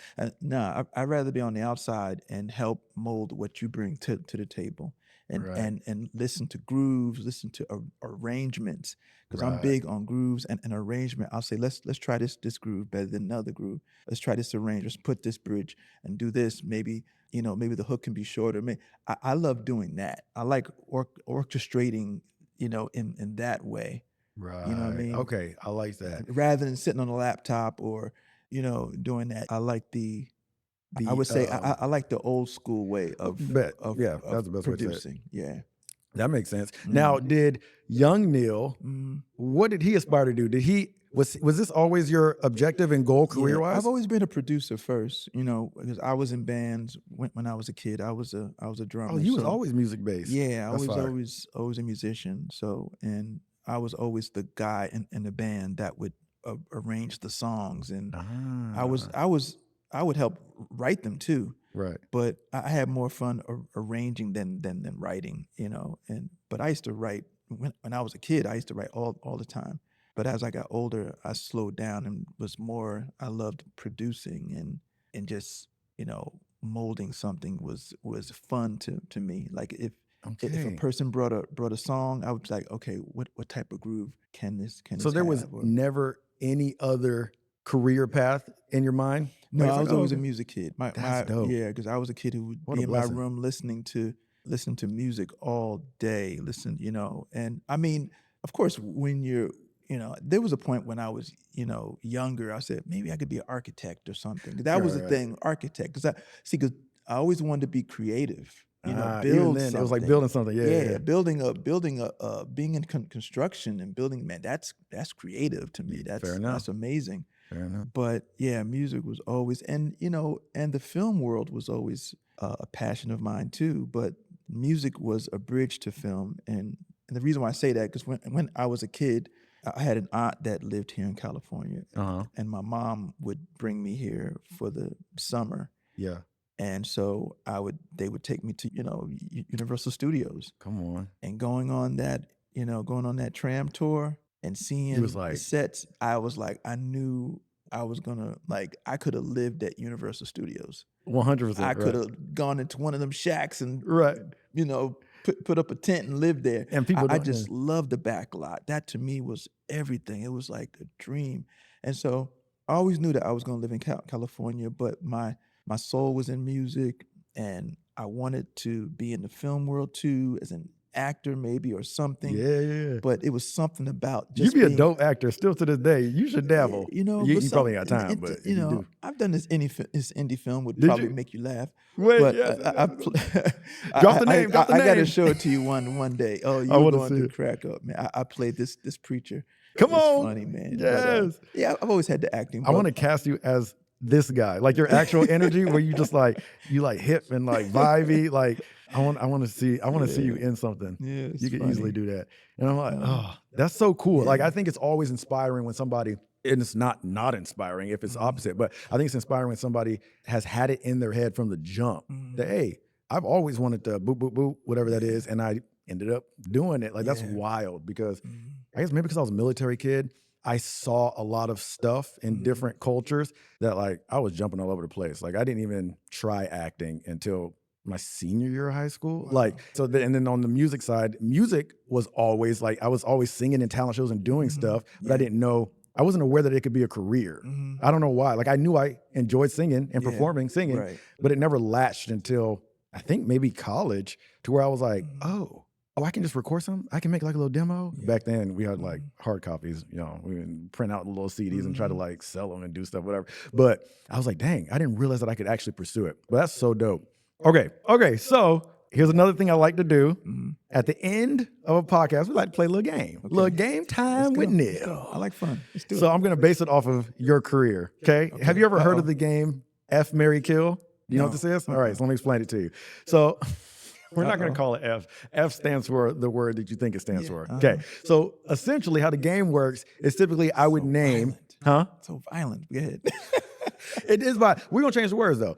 I'd rather be on the outside and help mold what you bring to the table, and
Right.
and listen to grooves, listen to arrangements, because I'm
Right.
big on grooves and arrangement. I'll say let's try this groove better than another groove. Let's try this arrange. Let's put this bridge and do this. Maybe maybe the hook can be shorter. I love doing that. I like orchestrating, in that way.
Right.
You know what I mean?
Okay. I like that.
Rather than sitting on a laptop or, doing that. I like I would say I like the old school way of
bet.
of,
Yeah,
of
that's the best way to say it.
producing. Yeah.
That makes sense. Now, did young Neal, what did he aspire to do? Did he was this always your objective and goal career wise?
I've always been a producer first, because I was in bands when I was a kid. I was a drummer.
Oh, you was
so-
always music based.
Yeah, I
That's
was
fire.
always a musician. So, and I was always the guy in the band that would arrange the songs, and I would help write them too.
Right.
But I had more fun arranging than writing, but I used to write when I was a kid. I used to write all the time. But as I got older, I slowed down and was more. I loved producing and just molding something was fun to me. Like if a person brought a song, I was like, okay, what type of groove can this
So there was
have? Or-
never any other career path in your mind?
No,
Like, it's
I
like,
was
oh,
always a
okay.
music kid.
That's dope.
Yeah, because I was a kid who would
What
be
a
in my
blessing.
room listening to music all day. And I mean, of course, when there was a point when I was, younger. I said maybe I could be an architect or something. That was the
Right.
thing, architect. Because I always wanted to be creative.
Even
Build
then, it was like
something.
building something. Yeah.
Being in construction and building, man, that's creative to me.
Fair enough.
That's amazing.
Fair enough.
But yeah, music was always, and the film world was always a passion of mine too. But music was a bridge to film, and the reason why I say that because when I was a kid, I had an aunt that lived here in California,
Uh-huh.
and my mom would bring me here for the summer,
Yeah.
and so they would take me to Universal Studios,
Come on.
and going on that tram tour and seeing
was like-
the sets, I was like, I knew I was gonna, like, I could have lived at Universal Studios.
100%.
I could
right.
have gone into one of them shacks and
Right.
put up a tent and lived there.
And people
I
don't-
just loved the back lot. That to me was everything. It was like a dream. And so I always knew that I was gonna live in California, but my soul was in music, and I wanted to be in the film world too, as an actor maybe or something.
Yeah.
But it was something about
You
just
be a
being,
dope actor still to this day. You should dabble.
you know.
you
but
probably
some-
got time,
and-
but if
you know,
do.
I've done this indie film would
Did
probably
you?
make you laugh.
Wait,
But
yes.
Drop
the name, drop the
I got to
name.
show it to you one day. Oh,
I
you're
wanna
going
see
to
it.
crack up, man. I played this preacher.
Come
It's
on.
funny, man.
Yes.
But, yeah, I've always had the acting.
I want to cast you as this guy, like your actual energy, where you just like hip and like vibey. Like I want to see you in something.
Yeah, it's
You could
funny.
easily do that. And I'm like, oh, that's so cool. Like I think it's always inspiring when somebody, and it's not inspiring if it's opposite, but I think it's inspiring when somebody has had it in their head from the jump that, hey, I've always wanted to boop, boop, boop, whatever that is. And I ended up doing it. Like that's wild because I guess maybe because I was a military kid, I saw a lot of stuff in different cultures that like I was jumping all over the place. Like I didn't even try acting until my senior year of high school. Like, so and then on the music side, music was always like, I was always singing in talent shows and doing stuff, but I didn't know, I wasn't aware that it could be a career. I don't know why. Like I knew I enjoyed singing and performing, singing,
right.
but it never latched until I think maybe college to where I was like, oh, I can just record something? I can make like a little demo? Back then we had like hard copies, we would print out little CDs and try to like sell them and do stuff, whatever. But I was like, dang, I didn't realize that I could actually pursue it. But that's so dope. Okay, so here's another thing I like to do. At the end of a podcast, we like to play a little game. Little game time with Neal.
I like fun. Let's do
So
it.
I'm going to base it off of your career, okay? Have you ever heard of the game F, Marry, Kill? You know what this is? All right, so let me explain it to you. So we're not going to call it F. F stands for the word that you think it stands for. Okay, so essentially how the game works is typically I would name,
So violent. Go ahead.
It is by, we're going to change the words though.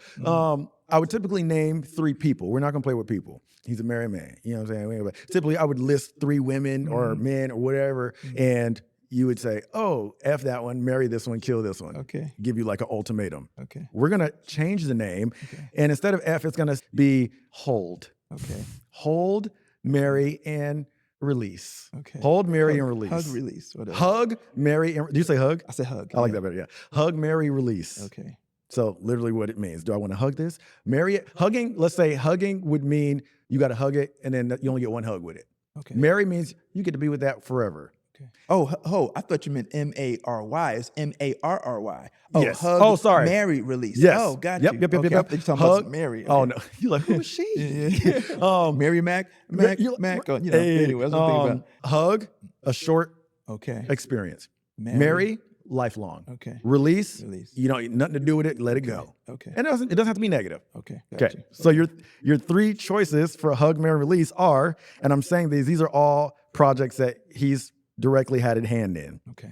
I would typically name 3 people. We're not going to play with people. He's a married man. You know what I'm saying? Typically, I would list 3 women or men or whatever, and you would say, oh, F that one, marry this one, kill this one.
Okay.
Give you like an ultimatum.
Okay.
We're going to change the name, and instead of F, it's going to be hold.
Okay.
Hold, marry, and release.
Okay.
Hold, marry, and release.
Hug, release. Whatever.
Hug, marry, and... Do you say hug?
I said hug.
I like that better, yeah. Hug, marry, release.
Okay.
So literally what it means. Do I want to hug this? Marry it? Hugging, let's say hugging would mean you got to hug it and then you only get one hug with it.
Okay.
Marry means you get to be with that forever.
Okay. Oh, I thought you meant M-A-R-Y. It's M-A-R-R-Y. Oh,
Yes.
hug,
Oh, sorry.
marry, release.
Yes.
Oh, got
Yep,
you.
yep.
Okay, I thought you were talking about Mary.
Oh,
Okay.
no. You're like, who is she?
Yeah. Mary Mac? Mac?
You-
Mac? Oh,
Hey,
anyway, that's what I'm thinking
hug, a short
about. Okay.
experience.
Marry.
Marry, lifelong.
Okay.
Release,
Release.
you know, nothing to do with it, let it go.
Okay.
And it doesn't have to be negative.
Okay.
Okay,
Got you.
so your 3 choices for hug, marry, release are, and I'm saying these are all projects that he's directly had a hand in.
Okay.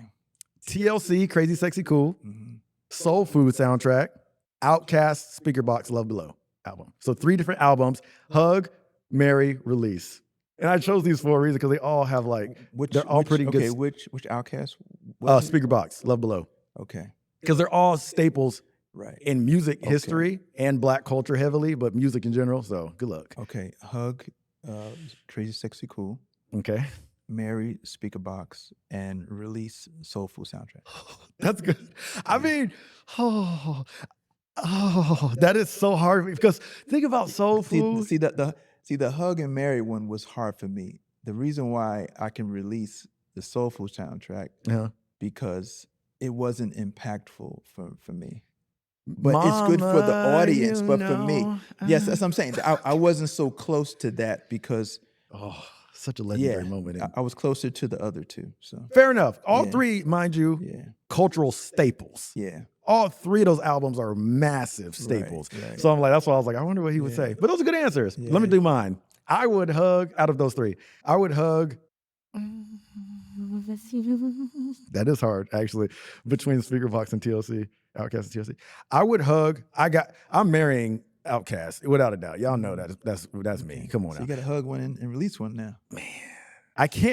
TLC, Crazy Sexy Cool,
Mm-hmm.
Soul Food soundtrack, Outkast, Speaker Box, Love Below album. So 3 different albums, hug, marry, release. And I chose these for a reason because they all have like, they're all pretty good.
Okay, which Outcast?
Speaker Box, Love Below.
Okay.
Because they're all staples
Right.
in music history and Black culture heavily, but music in general. So good luck.
Okay. Hug, Crazy Sexy Cool.
Okay.
Mary, Speaker Box, and Release Soulful soundtrack.
That's good. I mean, that is so hard because think about soul food.
See the Hug and Mary one was hard for me. The reason why I can release the Soulful soundtrack because it wasn't impactful for me. But it's good for the audience. But for me, yes, that's what I'm saying. I wasn't so close to that because
such a legendary moment.
I was closer to the other two. So
fair enough. All three, mind you, cultural staples.
Yeah.
All three of those albums are massive staples. Right. So I'm like, that's why I was like, I wonder what he would say. But those are good answers. Yeah. Let me do mine. I would hug, out of those three, I would hug. That is hard, actually, between Speaker Box and TLC, Outkast and TLC. I would hug. I'm marrying Outkast, without a doubt. Y'all know that's me. Come on,
so you got to hug one and release one now.
Man,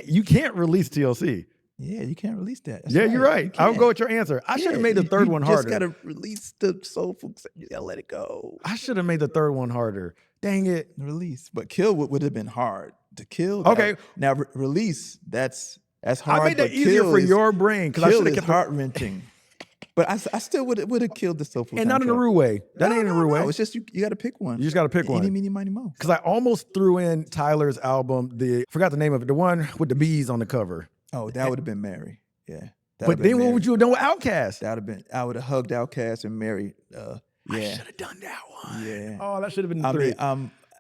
you can't release TLC.
Yeah, you can't release that. That's
you're right. I'll go with your answer. I should have made the third one harder.
You just got to release the soulful. You got to let it go.
I should have made the third one harder. Dang it.
Release. But Kill would have been hard. To Kill.
Okay.
Now, Release, that's hard.
I made that easier for your brain.
Because I should have kept heart-wrenching. But I still would have killed the soulful.
And not in a rude way. That ain't in a rude way.
It's just you got to pick one.
You just got to pick one.
Eeny, meeny, miny, mo.
Because I almost threw in Tyler's album, forgot the name of it, the one with the bees on the cover.
Oh, that would have been Mary. Yeah.
But then what would you have done with Outkast?
I would have hugged Outkast and Mary.
I should have done that one.
Yeah.
Oh, that should have been the three.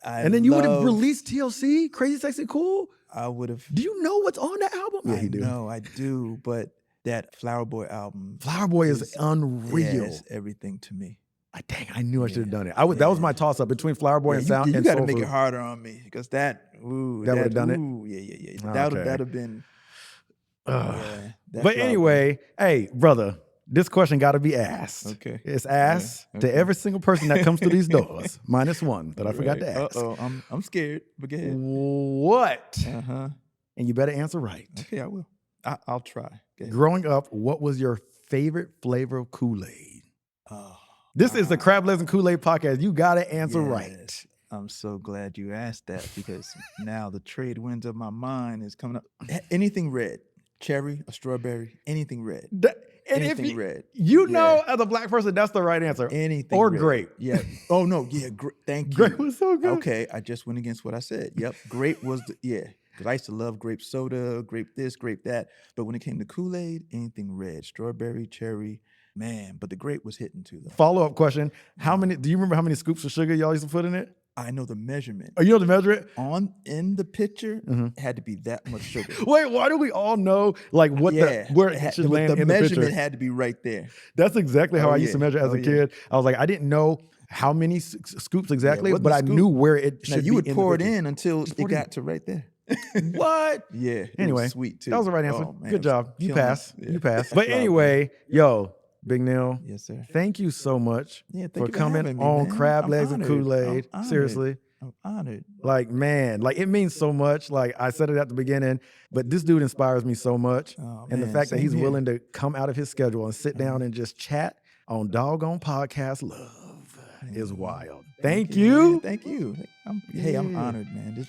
And
then you would have released TLC, Crazy Sexy Cool?
I would have.
Do you know what's on that album?
Yeah, you do. No, I do, but that Flower Boy album.
Flower Boy is unreal.
It's everything to me.
Dang, I knew I should have done it. That was my toss-up between Flower Boy and Sound.
You got to make it harder on me because that would have done it? Yeah. That would have been.
But anyway, hey, brother, this question got to be asked.
Okay.
It's asked to every single person that comes through these doors, minus one that I forgot to ask.
I'm scared, but go ahead.
What? And you better answer right.
Okay, I will. I'll try.
Growing up, what was your favorite flavor of Kool-Aid? This is the Crab Legs and Kool-Aid podcast. You got to answer right.
I'm so glad you asked that because now the trade winds of my mind is coming up. Anything red. Cherry, a strawberry, anything red. Anything red.
You know, as a black person, that's the right answer.
Anything
or
red.
Grape.
Yeah. Oh, no. Yeah. Thank you.
Grape was so good.
Okay. I just went against what I said. Yep. Grape was because I used to love grape soda, grape this, grape that. But when it came to Kool-Aid, anything red. Strawberry, cherry, man. But the grape was hitting too, though.
Follow-up question. Do you remember how many scoops of sugar y'all used to put in it?
I know the measurement.
Oh, you know the measurement?
In the picture, it had to be that much sugar.
Wait, why do we all know where it should land in the picture? The
measurement had to be right there.
That's exactly how I used to measure as a kid. I was like, I didn't know how many scoops exactly, but I knew where it should be.
You would pour it in until it got to right there.
What?
Yeah.
Anyway,
sweet too.
That was the right answer.
Oh, man,
good job. You passed.
Yeah.
You passed. But anyway, yo, Big Neal.
Yes, sir.
Thank you so much
for
coming on Crab Legs and Kool-Aid. Seriously.
I'm honored.
Like, man, like it means so much. Like I said it at the beginning, but this dude inspires me so much. And the fact that he's willing to come out of his schedule and sit down and just chat on Doggone Podcast Love is wild. Thank you.
Thank you. I'm honored, man.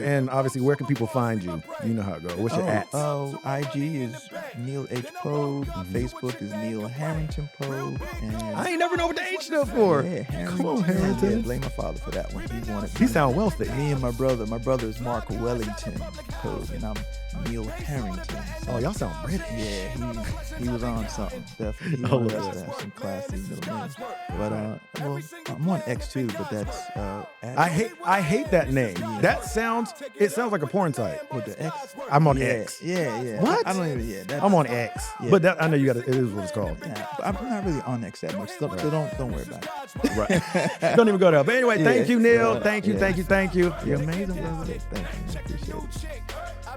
And obviously, where can people find you? You know how it goes. What's your @?
IG is Neal H. Pogue. Facebook is Neal Harrington Pogue. And
I ain't never know what the H stood for.
Yeah, Harrington.
Come on, Harrington.
Yeah, blame my father for that one.
He sound wealthy.
Me and my brother. My brother is Mark Wellington Pogue, and I'm Neal Harrington.
Oh, y'all sound British.
Yeah, he was on something. Definitely. He wanted us to have some classy middle names. But I'm on X too, but that's
I hate that name. Yeah. It sounds like a porn site.
With the X?
I'm on X.
Yeah.
What?
I don't even.
I'm on X. Yeah. But I know it is what it's called.
Yeah, but I'm not really on X that much, so don't worry about it.
Right. Don't even go there. But anyway, thank you, Neal. Thank you. You're amazing, brother.
Thank you. I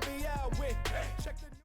appreciate it.